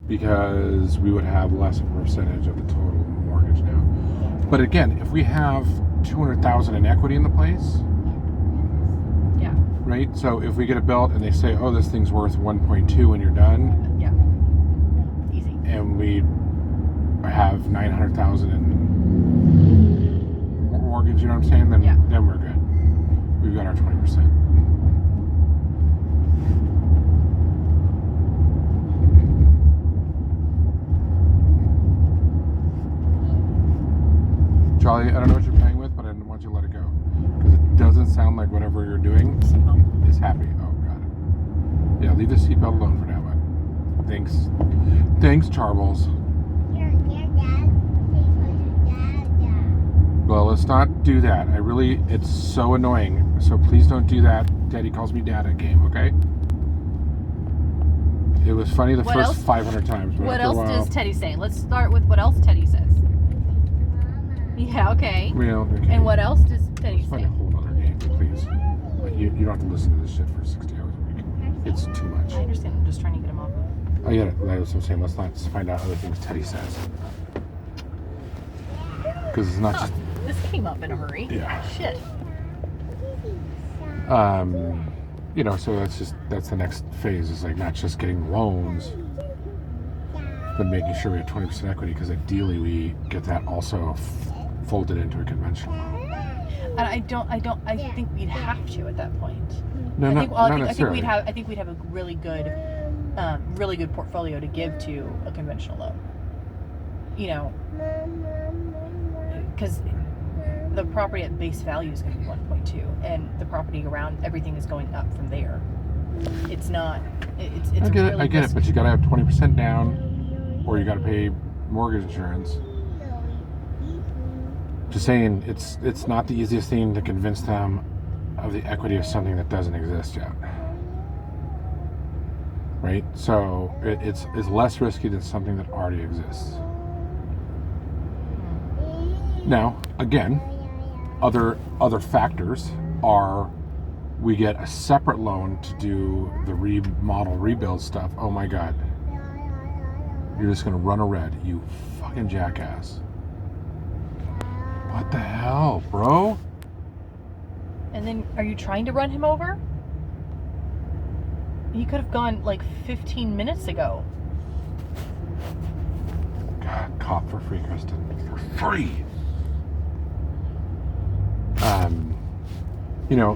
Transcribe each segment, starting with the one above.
because we would have less of a percentage of the total mortgage now. But again, if we have $200,000 in equity in the place, yeah, right? So if we get it built and they say, oh, this thing's worth 1.2 when you're done, yeah, easy. and we have 900,000 in mortgage, you know what I'm saying? Then we're good. We've got our 20%. Charlie, I don't know what you're playing with, but I want you to let it go. Because it doesn't sound like whatever you're doing is happy. Oh, got it. Yeah, leave the seatbelt alone for now, bud. Thanks. Thanks, Charles. Well, let's not do that. It's so annoying. So please don't do that. Daddy calls me dad at game, okay? It was funny the first 500 times. But what else does Teddy say? Let's start with what else Teddy says. Yeah, okay. Well, okay. And what else does Teddy say? Let's find a whole other game, please. You don't have to listen to this shit for 60 hours a week. It's too much. I understand. I'm just trying to get him off of. I get it. Like what I'm saying, let's not find out other things Teddy says. Because it's not just... This came up in a hurry. Yeah. Shit. So that's the next phase, is like not just getting loans, but making sure we have 20% equity, because ideally we get that also folded into a conventional loan. And I think we'd have to at that point. No, not necessarily. I think we'd have a really good portfolio to give to a conventional loan. Because the property at base value is going to be 1.2, and the property around everything is going up from there. It's not. It's. I get it, but you got to have 20% down, or you got to pay mortgage insurance. Just saying, it's not the easiest thing to convince them of the equity of something that doesn't exist yet. Right? So it's less risky than something that already exists. Now, again, other factors are, we get a separate loan to do the remodel, rebuild stuff. Oh my God. You're just going to run a red, you fucking jackass. What the hell, bro? And then, are you trying to run him over? He could have gone like 15 minutes ago. God, caught for free, Kristen. For free!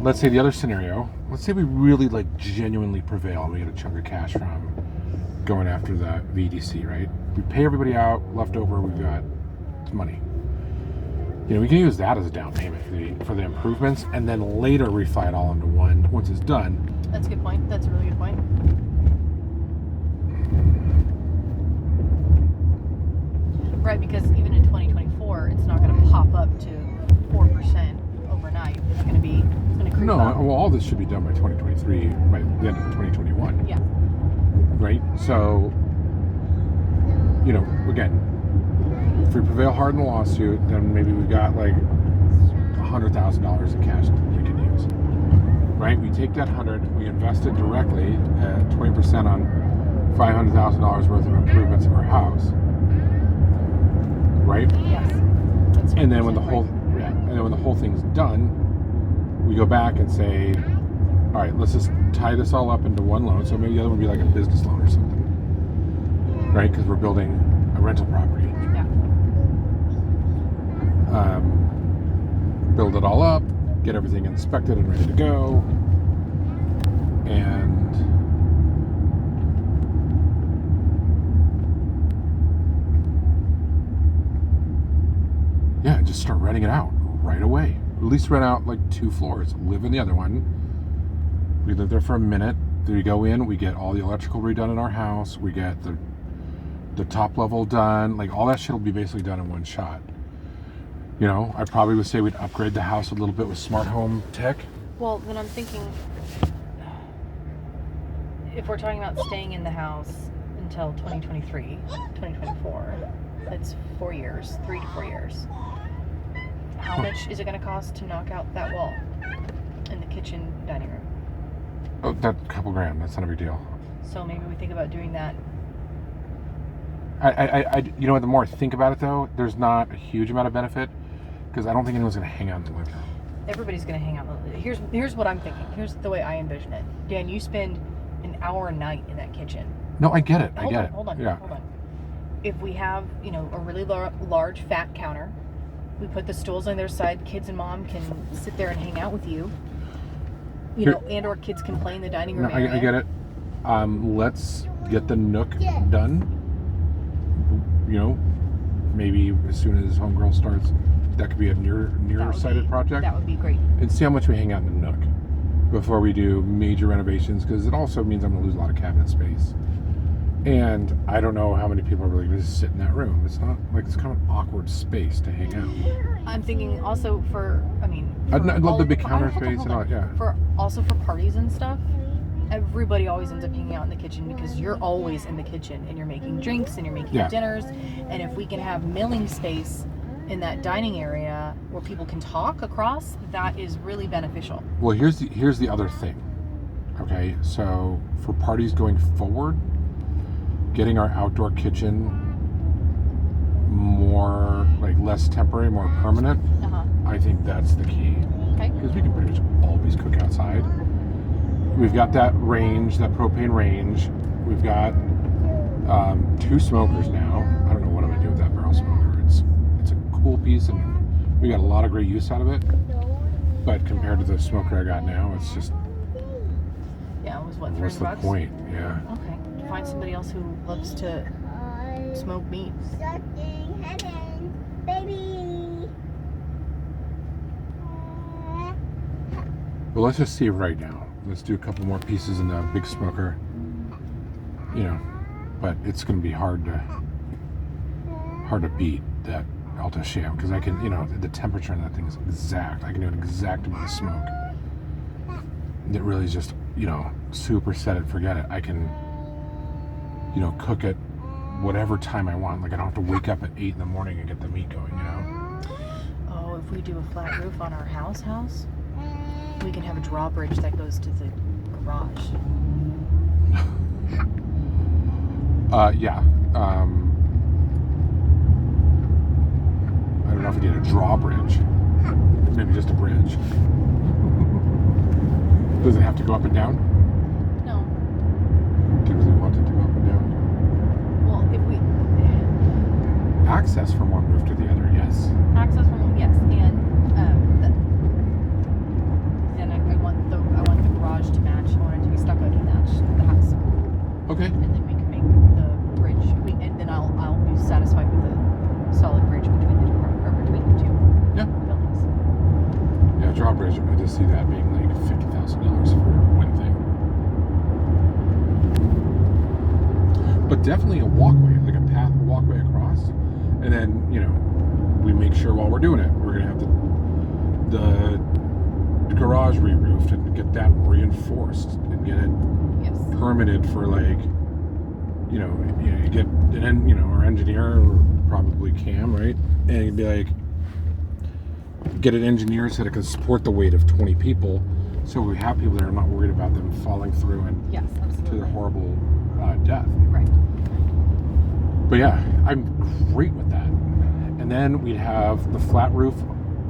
Let's say the other scenario, let's say we really genuinely prevail and we get a chunk of cash from going after the VDC, right? We pay everybody out, left over, we've got money. We can use that as a down payment for the improvements, and then later refi it all into one once it's done. That's a good point. That's a really good point. Right, because even in 2024, it's not going to pop up to 4% overnight. It's going to creep up. Well, all this should be done by 2023, by the end of 2021. Yeah. Right? So, again, if we prevail hard in the lawsuit, then maybe we've got $100,000 in cash we can use. Right? We take that 100, we invest it directly at 20% on $500,000 worth of improvements of our house. Right? Yes. And then when the whole thing's done, we go back and say, all right, let's just tie this all up into one loan. So maybe the other one would be like a business loan or something, right? Because we're building a rental property. Yeah. Build it all up, get everything inspected and ready to go, and just start renting it out right away. At least rent out 2 floors. Live in the other one. We live there for a minute. Then we go in. We get all the electrical redone in our house. We get the top level done. All that shit will be basically done in one shot. I probably would say we'd upgrade the house a little bit with smart home tech. Well, then I'm thinking, if we're talking about staying in the house until 2023, 2024, that's 4 years, 3 to 4 years. How much is it going to cost to knock out that wall in the kitchen, dining room? Oh, that couple grand. That's not a big deal. So maybe we think about doing that You know what? The more I think about it, though, there's not a huge amount of benefit because I don't think anyone's going to hang out in the living room. Everybody's going to hang out. Here's what I'm thinking. Here's the way I envision it. Dan, you spend an hour a night in that kitchen. No, I get it. Hold on. Yeah. Hold on. If we have, a really large fat counter, we put the stools on their side. Kids and mom can sit there and hang out with you. And or kids can play in the dining room area. I get it. Let's get the nook done. Maybe as soon as Homegirl starts, that could be a near-sighted project. That would be great. And see how much we hang out in the nook before we do major renovations, because it also means I'm going to lose a lot of cabinet space. And I don't know how many people are really going to sit in that room. It's not like it's kind of an awkward space to hang out. I'm thinking also I'd love the big counter space and all that, yeah. For parties and stuff, everybody always ends up hanging out in the kitchen because you're always in the kitchen and you're making drinks and you're making dinners. And if we can have milling space in that dining area where people can talk across, that is really beneficial. Well, here's the other thing. Okay, so for parties going forward, getting our outdoor kitchen more less temporary, more permanent, I think that's the key. Okay. Because we can pretty much always cook outside. We've got that range, that propane range. We've got 2 smokers now. I don't know what I'm gonna do with that barrel smoker. It's a cool piece, and we got a lot of great use out of it. But compared to the smoker I got now, it's just it was what, $300? What's the point? Yeah. Okay. Find somebody else who loves to smoke meat. Well, let's just see right now. Let's do a couple more pieces in the big smoker. But it's going to be hard to beat that Alta Sham because I can, the temperature on that thing is exact. I can do an exact amount of smoke. It really is just, super set it, forget it. I can, cook it whatever time I want. Like I don't have to wake up at 8 in the morning and get the meat going, Oh, if we do a flat roof on our house, we can have a drawbridge that goes to the garage. Yeah. I don't know if we did a drawbridge. Maybe just a bridge. Does it have to go up and down? No. Do you really want it to go up and down? Well, if we access from one roof to the other, yes. Access from one, yes, and then I want the garage to match. I want it to be stucco to match the house. Okay. And then we can make the bridge. And then I'll be satisfied with the solid bridge between the two buildings. Yeah, drawbridge. I just see that being like $50,000 for one thing. But definitely a walkway, like a walkway across, and then we make sure while we're doing it, we're gonna have the garage re-roofed and get that reinforced and get it permitted for you get, and then our engineer, probably Cam, right, and he'd be like, get it engineered so that it can support the weight of 20 people, so we have people that are not worried about them falling through and to their horrible death. Right. But yeah, I'm great with that. And then we'd have the flat roof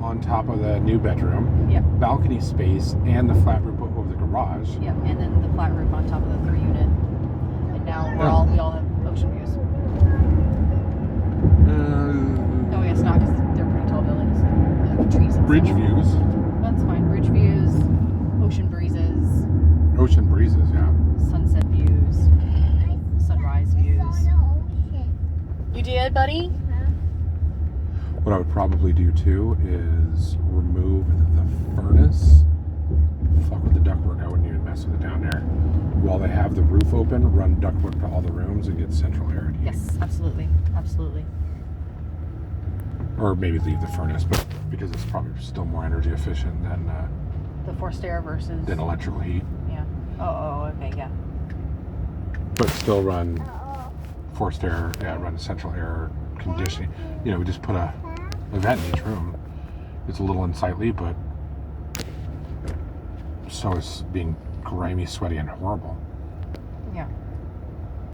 on top of the new bedroom, balcony space, and the flat roof over the garage. Yep, and then the flat roof on top of the 3-unit. And now we all have ocean views. Oh yes, not because they're pretty tall buildings. Trees and bridge stuff. views. That's fine. Bridge views, ocean breezes. Ocean breezes, yeah. Sunset views, sunrise views. You did, buddy? What I would probably do too is remove the furnace. Fuck with the ductwork. I wouldn't even mess with it down there. While they have the roof open, run ductwork to all the rooms and get central air and heat. Yes, absolutely. Absolutely. Or maybe leave the furnace, but because it's probably still more energy efficient than the forced air versus than electrical heat. Yeah. Oh, okay, yeah. But still run forced air, run central air conditioning. We just put a vent in each room. It's a little unsightly, but so is being grimy, sweaty, and horrible.